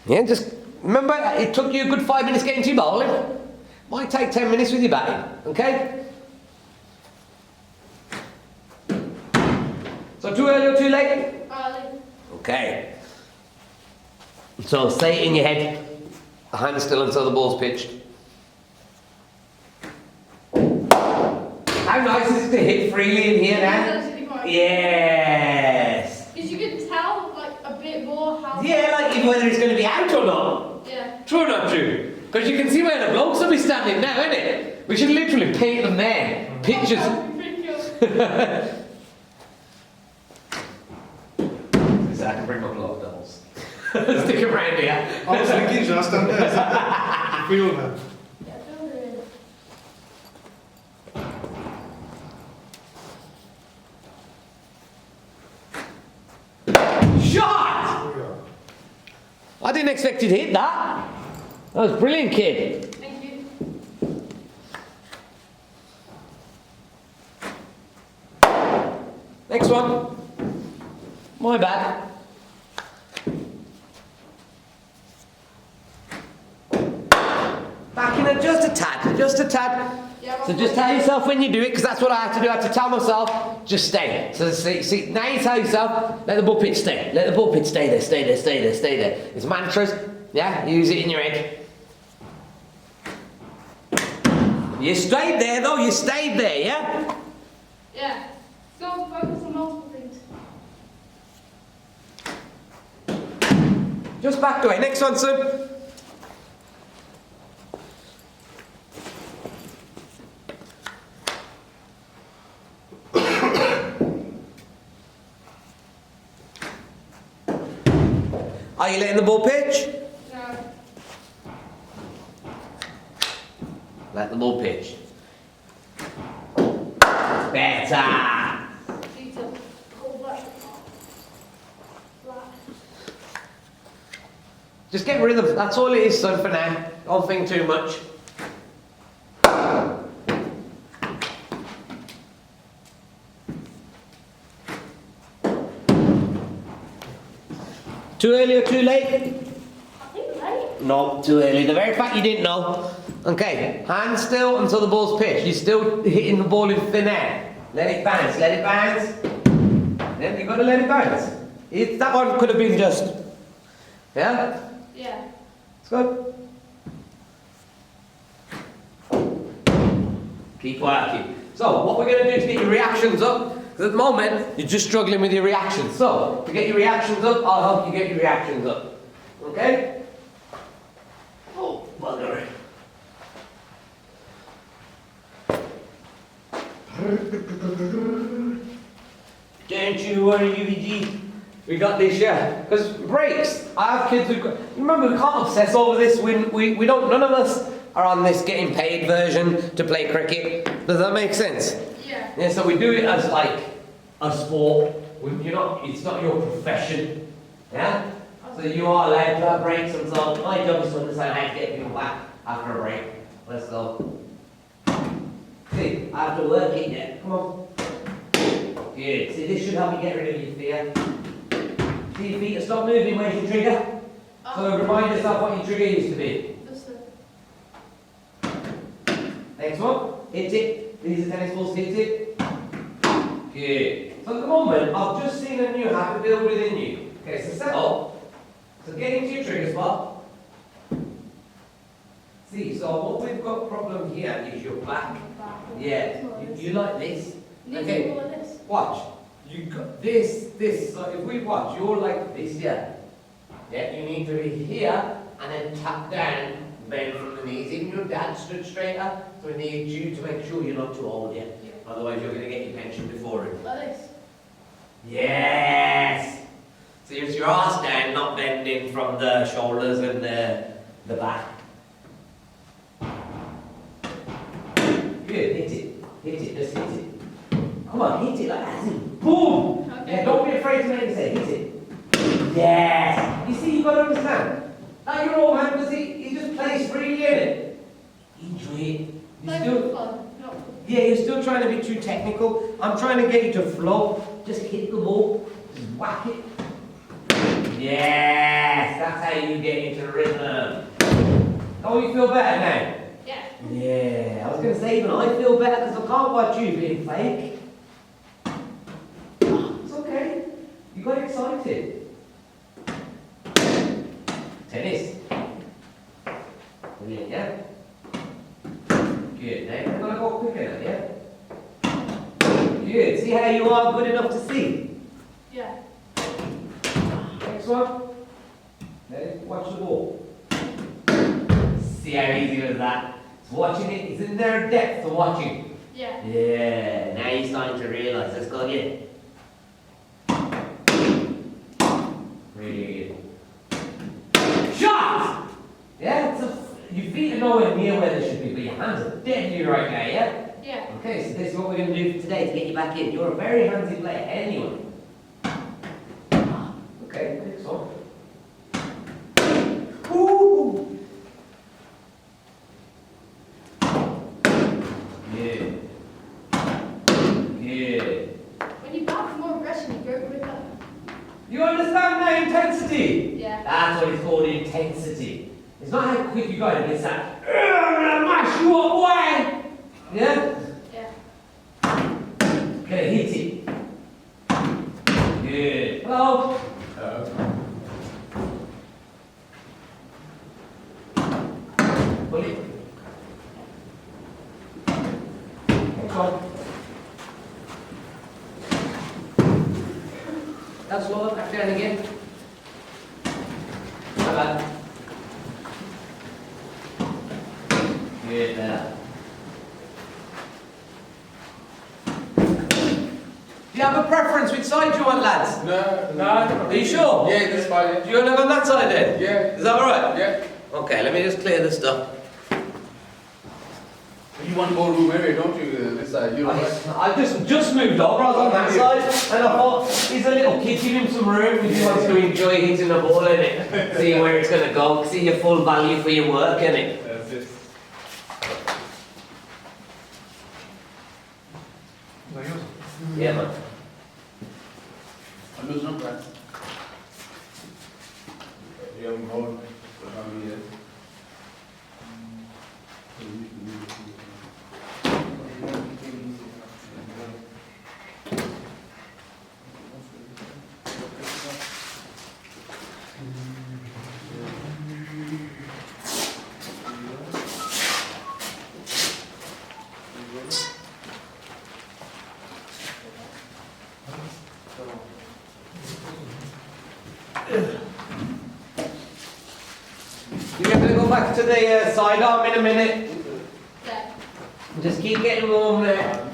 Yeah, just remember, it took you a good 5 minutes getting to your bowling. Might take 10 minutes with your batting, okay? So too early or too late? Early. Okay. So say it in your head. The hand still until the ball's pitched. How nice is it to hit freely in here now? Yes. Because you can tell like a bit more how. Yeah, like whether it's going to be out or not. Yeah. True or not true? Because you can see where the blokes will be standing now, innit? We should literally paint them there. Pictures. So I can bring my glove doubles. Stick them around here. I was thinking just stand there. Feel that. Yeah, feel it. Shot! Oh, yeah. I didn't expect you to hit that. That was brilliant, kid. Thank you. Next one. My bad. Back in it just a tad, just a tad. Yeah, So just tell yourself when you do it, because that's what I have to do. I have to tell myself, just stay. So see, now you tell yourself, let the ball pitch stay. Let the ball pitch stay there, stay there, stay there, stay there. It's mantras, yeah? Use it in your head. You stayed there though, you stayed there, yeah? Yeah. Go focus on multiple things. Just back away. Next one, son. Are you letting the ball pitch? No. Let the ball pitch. Better. Need to pull back. Flat. Just get rid of. That's all it is, son. For now. Don't think too much. Too early or too late? I think late. No, too early. The very fact you didn't know. Okay, hand still until the ball's pitched. You're still hitting the ball in thin air. Let it bounce, let it bounce. Then you've got to let it bounce. That one could have been just. Yeah? Yeah. It's good. Keep working. So, what we're going to do to get your reactions up, because at the moment, you're just struggling with your reactions. So, to get your reactions up, I'll help you get your reactions up. Okay? Oh, bugger. Don't you worry, UVG. We got this, yeah. Because breaks, I have kids who. Remember, we can't obsess over this. We don't. None of us are on this getting paid version to play cricket. Does that make sense? Yeah. Yeah. So we do it as like a sport. You're not. It's not your profession. Yeah. So you are allowed to have breaks, and so my job is to understand how to get people back after a break. Let's go. See, I have to work it yet. Come on. Good. See, this should help you get rid of your fear. See your feet stop moving. Where's your trigger? So remind yourself what your trigger used to be. Next one. Hit it. These are tennis balls. Hit it. Good. So at the moment, I've just seen a new habit build within you. Okay, so settle. So get into your trigger spot. See, so what we've got problem here is your back. Yeah. You like this? Okay. Watch. You got this. So if we watch, you're like this, yeah. Yeah, you need to be here and then tap down, bend from the knees. Even your dad stood straighter, so we need you to make sure you're not too old yet. Otherwise you're going to get your pension before it. Like this. Yes! So it's your ass down, not bending from the shoulders and the back. Good, hit it, just hit it. Come on, hit it like that. Boom! Okay. Yeah, don't be afraid to make a mistake, hit it. Yes! You see, you've got to understand. Now you're all man, because he just plays freely in it. Enjoy it. Like fun. Yeah, you're still trying to be too technical. I'm trying to get you to flow. Just hit the ball. Just whack it. Yes, that's how you get into rhythm. Oh, you feel better now? Yeah. Yeah, I was going to say, even I feel better because I can't watch you being fake. It's okay. You got excited. Tennis. Brilliant, yeah? Good. Now, I'm going to go quicker now, yeah? Good. See how you are good enough to see? Yeah. Next one. Now, watch the ball. See how easy was that? It's watching it. It's in their depth to watching. Yeah. Yeah. Now you're starting to realise. Let's go again. Really good. Shot! Yeah, your feet are nowhere near where they should be, but your hands are deadly right now, yeah? Yeah. Okay, so this is what we're going to do for today to get you back in. You're a very handsy player anyway. Okay, next one. Woo! Good. Good. When you back more aggression, you go quicker. You understand now intensity? Yeah. That's what it's called, intensity. It's not how quick you go, it's that, I'm gonna mash you up, boy! Yeah? Yeah. Gonna hit it. Good. Hello? Pull it. Next one. That's slow, back down again. Not bad. Good there. Do you have a preference which side you want, lads? No. Are you sure? Yeah, that's fine. Do you want to go on that side then? Yeah. Is that alright? Yeah. Okay, let me just clear this stuff. You want more room area, don't you? This side, you're right. I just moved over, I was on that side, and I thought, he's a little kid, give him some room, if he wants to enjoy hitting the ball, innit? See where it's going to go, see your full value for your work, innit? That's it. Yeah, man. I'm losing up, right? Yeah, I'm holding. You're going to go back to the sidearm in a minute. Yeah. Just keep getting warm there.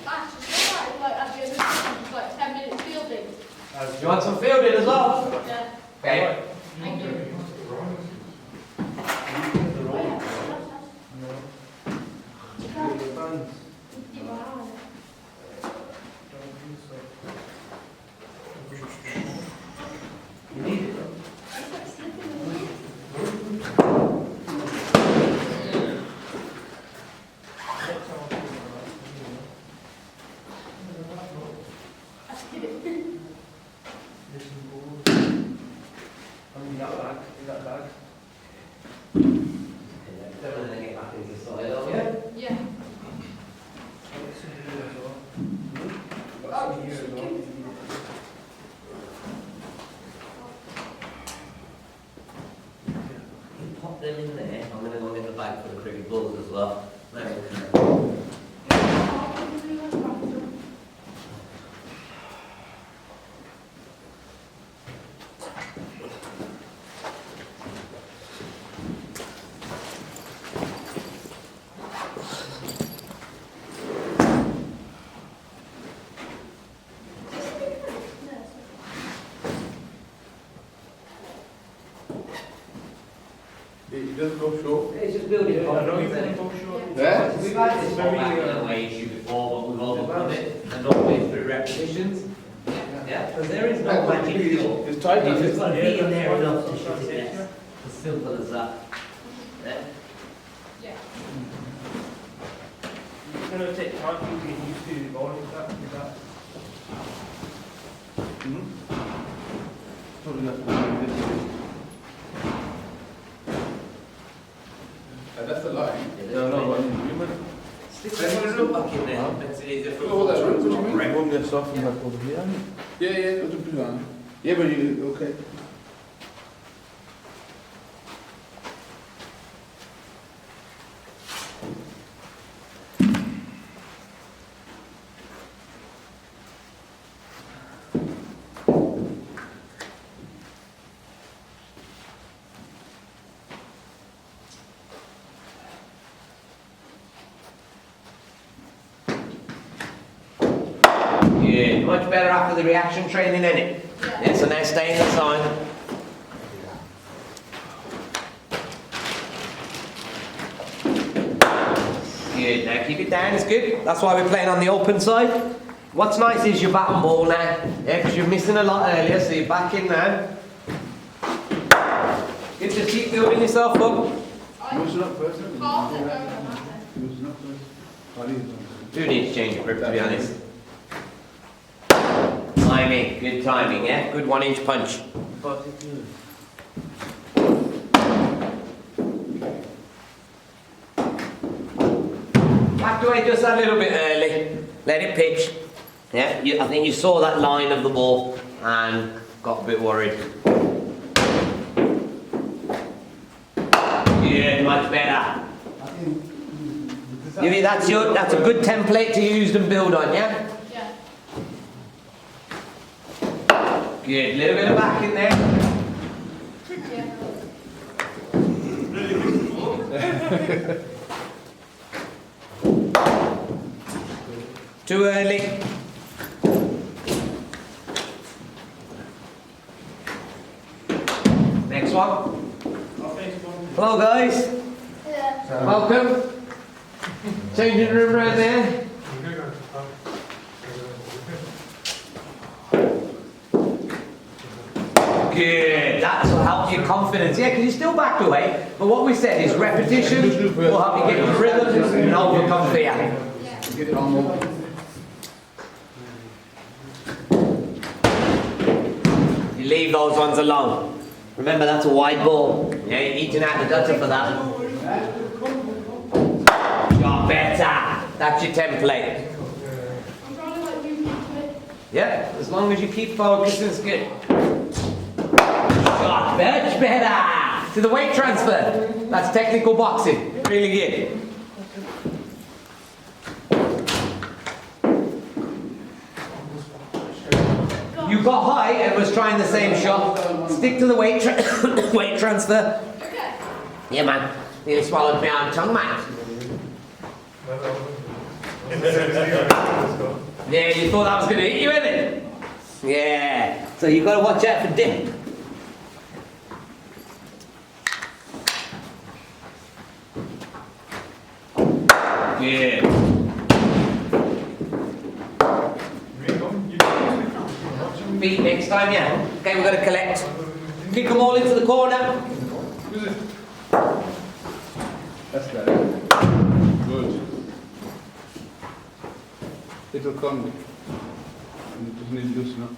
That's just alright, like at the end of the session, it's like 10 minutes fielding. You want some fielding as well? Yeah. Okay. Thank you. You need it. Yeah. Pop them in there. I'm going to go get the bag for the cricket balls as well. There we go. It doesn't go short. It's just building confidence. Yeah? We've had this very way issue before, but we've overcome it, and always through repetitions. Yeah, because there is no magic cure. It's tight. You've just got to be in there enough to shoot it. As simple as that. Yeah. Yeah. It's going to take time for you to get used to the bowling with that. Probably not going to do that's the line. No, but Stick the back in there. Let's see if it's Oh, that's right. What do you mean? Right. Won't get soft from that over here. Yeah, go to put it on. Yeah, but you, okay. Yeah, much better after the reaction training, isn't it? Yeah, so now stay in the zone. Good, now keep it down, it's good. That's why we're playing on the open side. What's nice is you're back on ball now, yeah, because you're missing a lot earlier, so you're back in now. Good, just keep building yourself up. Loosen up first. Half it over on that then. Loosen up first. Do need to change your grip, to be honest. Timing, good timing, yeah? Good 1-inch punch. Back away just a little bit early. Let it pitch. Yeah, I think you saw that line of the ball and got a bit worried. Good, much better. Yuvi, that's a good template to use and build on, yeah? Yeah. Good, little bit of back in there. Yeah. Too early. Next one. Hello guys. Yeah. Welcome. Changing room right there. Good. That's what helps your confidence. Yeah, because you're still backed away. But what we said is repetition will help you get your rhythm and overcome fear. Get it on more. You leave those ones alone. Remember, that's a wide ball. Yeah, you're eating out the gutter for that. You're better. That's your template. I'm trying to like move into it. Yeah, as long as you keep focusing, it's good. Shot, much better. To the weight transfer. That's technical boxing. Really good. You got high and was trying the same shot. Stick to the weight transfer. Okay. Yeah, man. Nearly swallowed my own tongue, man. Yeah, you thought I was going to hit you, innit? Yeah. So you've got to watch out for dip. Yeah. Beat next time, yeah? Okay, we've got to collect. Kick them all into the corner. That's better. Good. It'll come. It doesn't need to loosen up.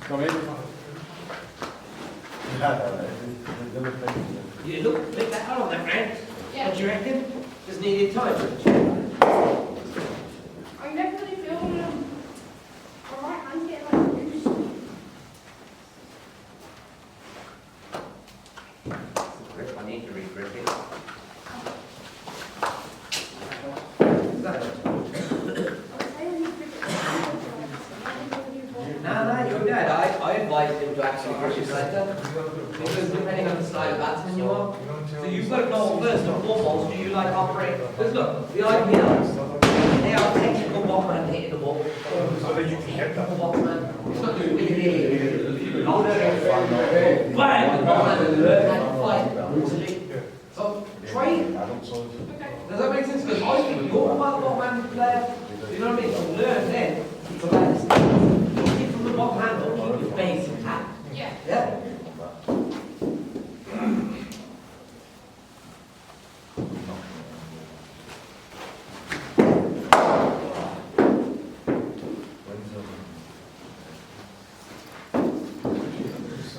Come in. You look better on that, man. Yeah. What do you reckon? Just needed time. I'm definitely feeling my right hand's getting like loose. Grip, I need to re-grip it. No, you're dead. I advise him to actually grip his center. Because depending on the style of batsman you are. So you've got to know first and foremost, do you like operate? Because look, the idea yeah, I'll take the ball man hitting the ball. So that you can get that. Ball man. It's not doing really. Bang! Ball man learn how to fight. So try it. Does that make sense? Because I think you're a ball man player. You know what I mean? So learn then to like keep from the bottom handle, keep your base intact. Yeah. Yeah.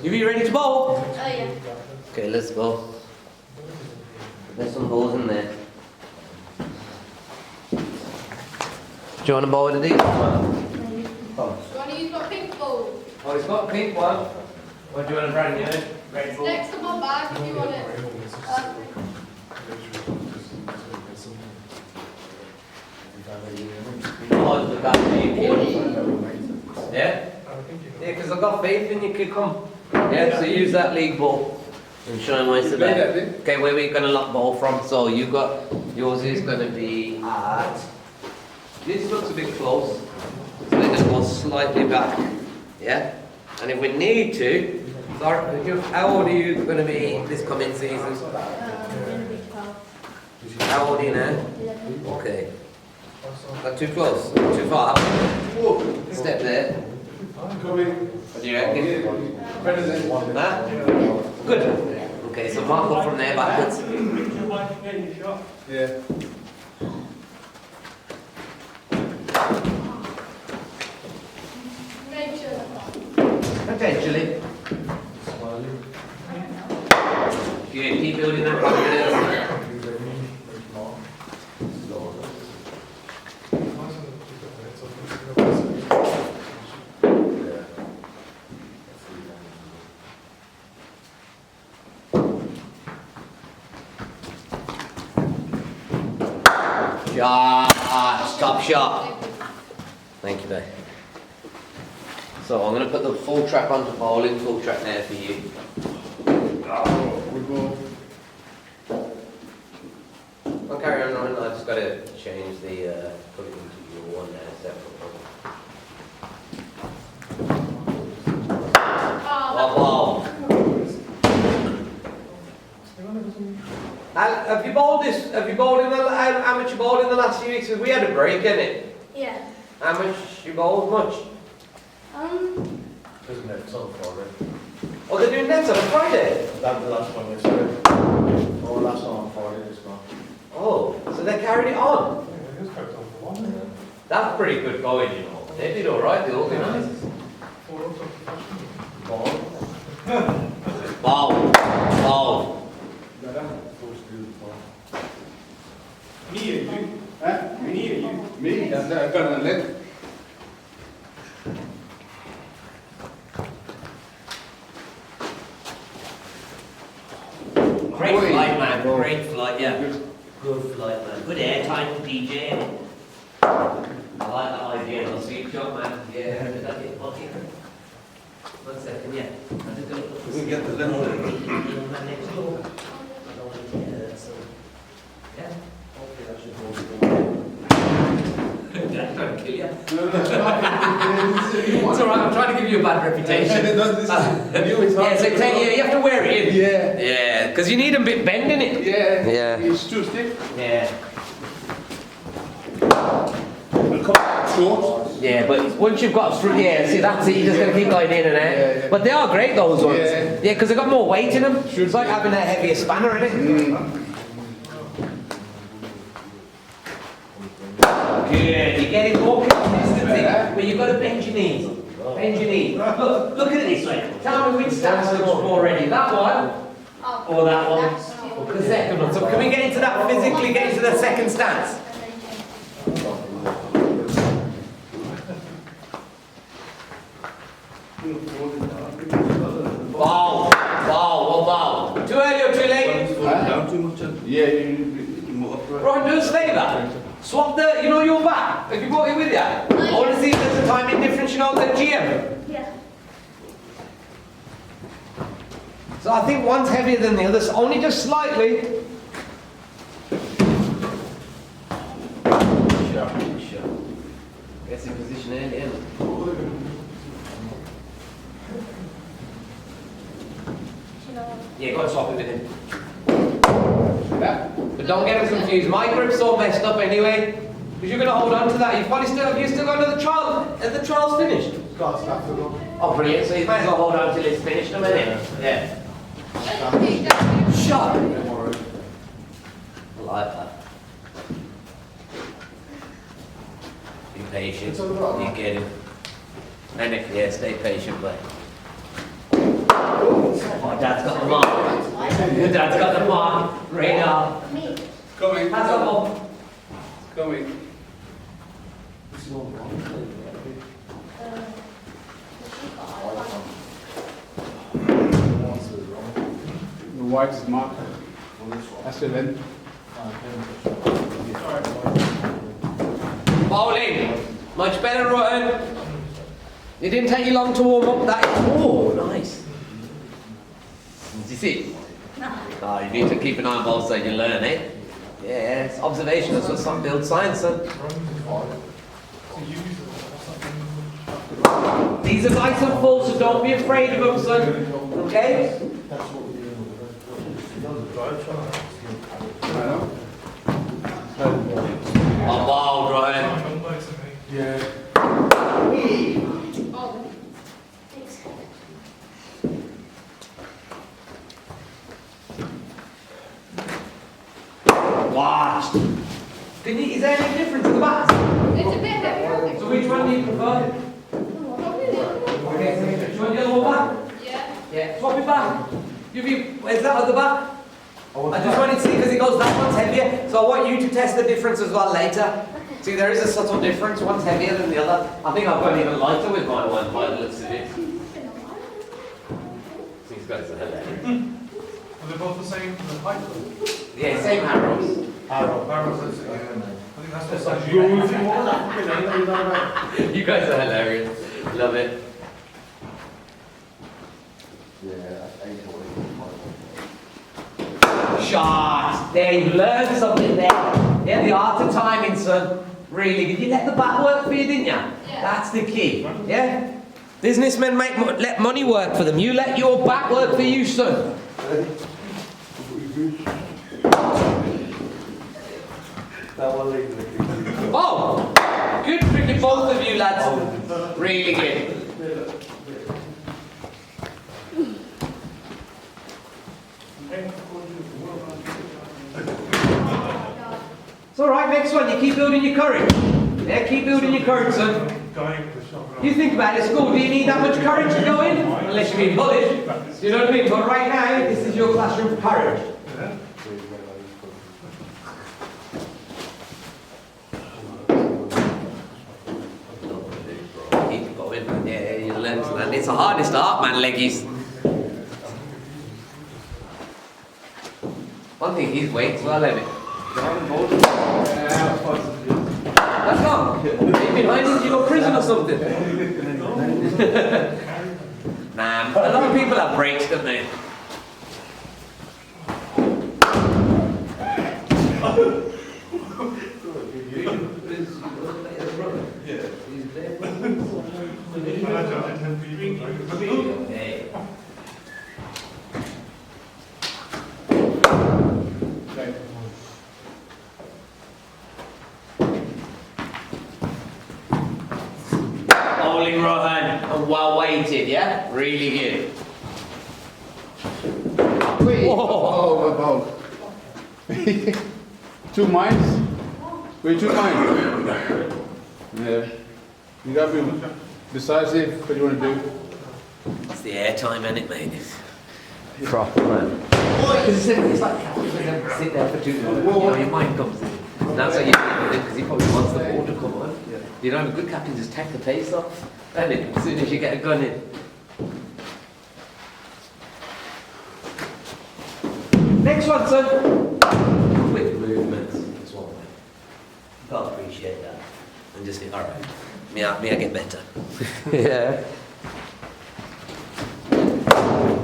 You be ready to bowl? Oh, yeah. Okay, let's go. There's some balls in there. Do you want to bowl with a deep one? Johnny, you've got pink ball. Oh, it's got a pink one. What do you want to brand new? Red It's ball. next to my bag if you want it. Oh, look at that. Yeah? Yeah, because I've got faith in you, kid. Come. Yeah, so use that league ball. And show him what's about. Okay, where we're going to lock ball from. So you got, yours is going to be at, this looks a bit close. So we're going to go slightly back. Yeah? And if we need to, sorry, how old are you going to be this coming season? How old are you now? Okay. Not too close, not too far. Step there. What do you reckon? That? Good. Okay, so mark up from there backwards. Yeah. Make sure. Potentially. Yeah, keep building that confidence. Stop shot. Thank you, babe. So I'm going to put the full track onto bowling, full track there for you. Good ball. I'll carry on running. I just got to change the put it into your one there separate one. Oh, Have you bowled this? Have you bowled in the amateur bowled in the last few weeks? Because we had a break, in it. yeah. How much you bowled? Much? Isn't it? It's on Friday. Oh, they're doing nets on Friday. That the last one yesterday. Oh, last one on Friday this month. Oh, so they carried it on. That's pretty good going, you know. They did all right. The organisers. Ball. Ball. Me or you? Huh? Me or you? Me? I've got a leg. Great flight, man. Great flight, yeah. Good flight, man. Good airtime, DJ. I like that idea. I'll see you, shot, man. Yeah, did that get okay? 1 second, yeah. We can get the left leg. Next door. Yeah. Hopefully that should hold That's trying to kill you. No, It's alright, I'm trying to give you a bad reputation. Yeah, so you have to wear it in. Yeah. Yeah, because you need a bit bend in it. Yeah. Yeah. It's too stiff. Yeah. It'll come short. Yeah, but once you've got through, yeah, see that's it, you're just going to keep going in and out. Yeah. But they are great, those ones. Yeah. Yeah, because they've got more weight in them. It's like having a heavier spanner in it. Good, you're getting more consistency, but you've got to bend your knees. Bend your knees. Look at it this way. Tell me which stance looks more ready, that one or that one? The second one. So can we get into that, physically get into the second stance? Bow, bow, bow. Too early or too late? Down too much. Yeah, you more upright. Right, do us a favour. Swap the, you know your back. Have you brought it with you? I want to see if there's a timing difference, you know, the GM. Yeah. So I think one's heavier than the other, so only just slightly. Sharp. Yeah, go and swap it with him. But don't get him confused. My grip's all messed up anyway. Because you're going to hold on to that. You've probably still got another trial. And the trial's finished. Got stuff to go. Oh, brilliant. So you might as well hold on till it's finished a minute. Yeah. Shut up. I like that. Be patient. It's all right. You get him. And yeah, stay patient, but. Oh, Dad's got the mark. Your Dad's got the mark. Radar. Coming. Hands up, Bob. Coming. The white is marked. That's it then. Bowling. Much better, Rowan. It didn't take you long to warm up that. Oh, nice. Did you see? Oh, you need to keep an eye on balls so you learn, eh? Yeah, it's observation. That's what some build science, son. These are nice and full, so don't be afraid of them, son. Okay? Oh, wow, Ryan. Yeah. Watch. Is there any difference in the bats? It's a bit heavy. So which one do you prefer? Okay, so do you want the other one back? Yeah. Yeah, swap it back. Where's that at the back? I just wanted to see because it goes that one's heavier. So I want you to test the difference as well later. See, there is a subtle difference. One's heavier than the other. I think I've gone even lighter with my one by the looks of it. These guys are hilarious. Are they both the same height? Yeah, same arrows. Arrows, that's it, yeah. I think that's the size You you want You guys are hilarious. Love it. Shot. There, you learned something there. Yeah, the art of timing, son. Really good. You let the bat work for you, didn't you? Yeah. That's the key. Yeah? Businessmen let money work for them. You let your bat work for you, son. Oh! Good cricket, both of you lads. Really good. It's alright, next one, you keep building your courage. Yeah, keep building your courage, son. You think about it, school, do you need that much courage to go in? Unless you're in college. Do you know what I mean? But right now, this is your classroom for courage. Keep going, man. Yeah, you learn to land. It's the hardest art, man, leggies. One thing, his weight's well, isn't it? That's not. Behind you got prison or something. Nah, a lot of people have breaks, don't they? Hey. Bowling Rohan, and well weighted, yeah? Really good. Oh, about. 2 minds? Wait, 2 minds? Yeah. You gotta be decisive what you want to do. It's the airtime, isn't it, mate? It's proper, man. Because it's like sit there for 2 minutes. You know, your mind comes in. And that's how you feel with it, because he probably wants the ball to come on. You know, a good captain just take the pace off. And as soon as you get a gun in. Next one, son. Quick movements. That's one way. Can't appreciate that. And just think, alright, me I get better. Yeah.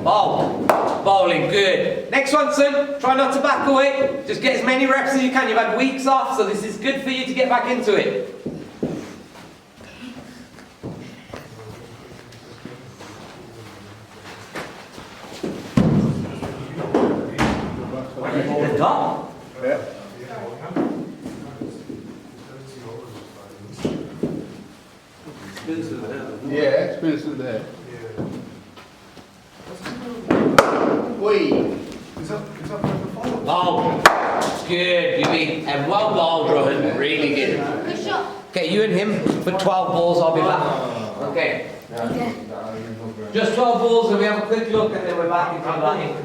Bowling, good. Next one, son. Try not to back away. Just get as many reps as you can. You've had weeks off, so this is good for you to get back into it. The top? Yeah. Yeah, spins to there. Wait. Is that for the follow? Oh, it's good, you mean, and well bowled, Rohan, really good. Good shot. Okay, you and him for 12 balls, I'll be back. Okay. Okay. Just 12 balls and we have a quick look and then we're back into batting.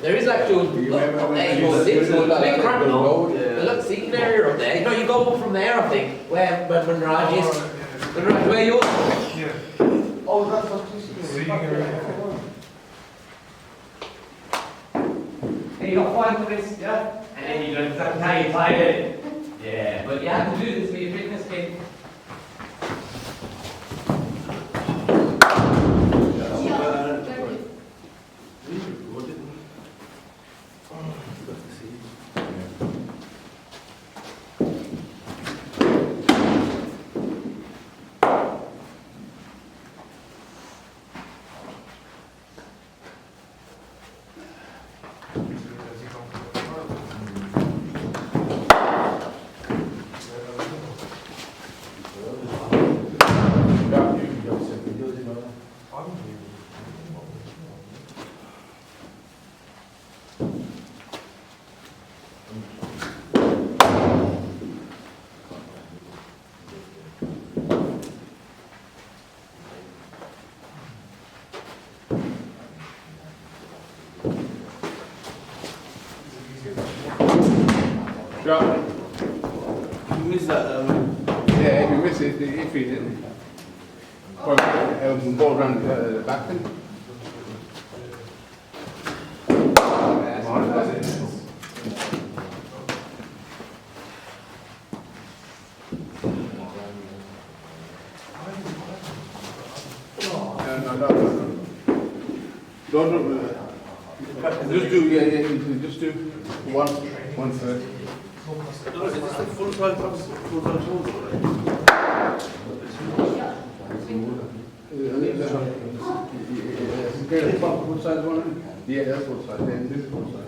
There is actually a big crack now. Look, seating area up there. No, you go up from there, I think, where Raj is. Where you are. Yeah. Oh, that's what you see. Seeing area. Hey, you got 5 minutes, yeah? And then you don't exactly how you tie it. Yeah, but you have to do this for your fitness kit. Shot. You missed that. Yeah, if you miss it, if you didn't. Ball around the back then. No. Don't just do, yeah, just do one third. Is this the full-time shoulder? What size one? Yeah, that's what size. Then this is what size.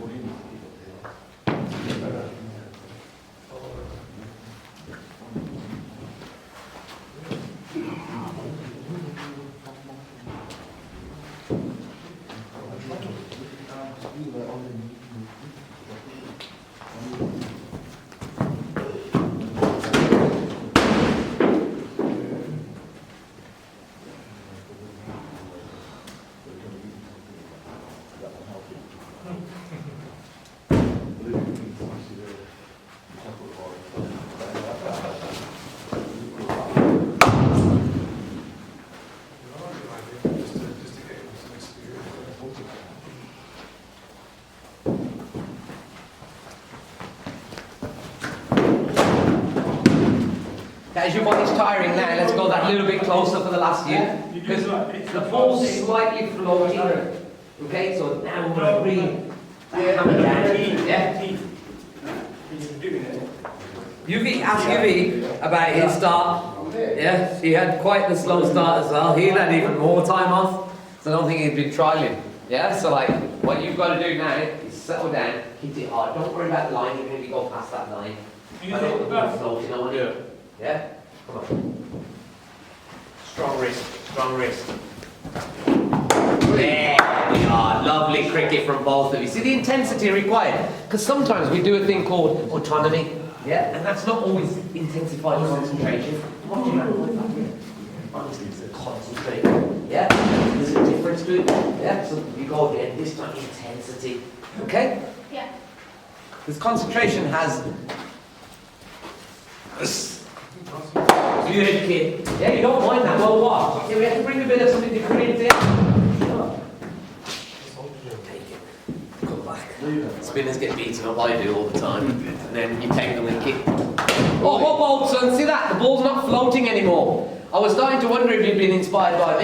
As your body's tiring now, let's go that little bit closer for the last year. Because the ball's slightly floating. Okay, so now we're going to bring that hammer down. Yeah? Yuvraj, ask Yuvraj about his start. Yeah, he had quite the slow start as well. He had even more time off. So I don't think he'd been trialing. Yeah, so like, what you've got to do now is settle down, hit it hard. Don't worry about the line, even if you go past that line. You think the best? Floating on it. Yeah? Come on. Strong wrist, strong wrist. There we are. Lovely cricket from both of you. See the intensity required? Because sometimes we do a thing called autonomy. Yeah? And that's not always intensified concentration. What do you know? Honestly, concentrate. Yeah? There's a difference to it. Yeah? So you go again, this time intensity. Okay? Yeah. Because concentration has. Good kid. Yeah, you don't mind that. Well, what? Yeah, we have to bring a bit of something different into it. Sure. Take it. Come back. Spinners get beaten up, I do all the time. And then you take the wicket. Oh, hop old son, see that? The ball's not floating anymore. I was starting to wonder if you'd been inspired by me.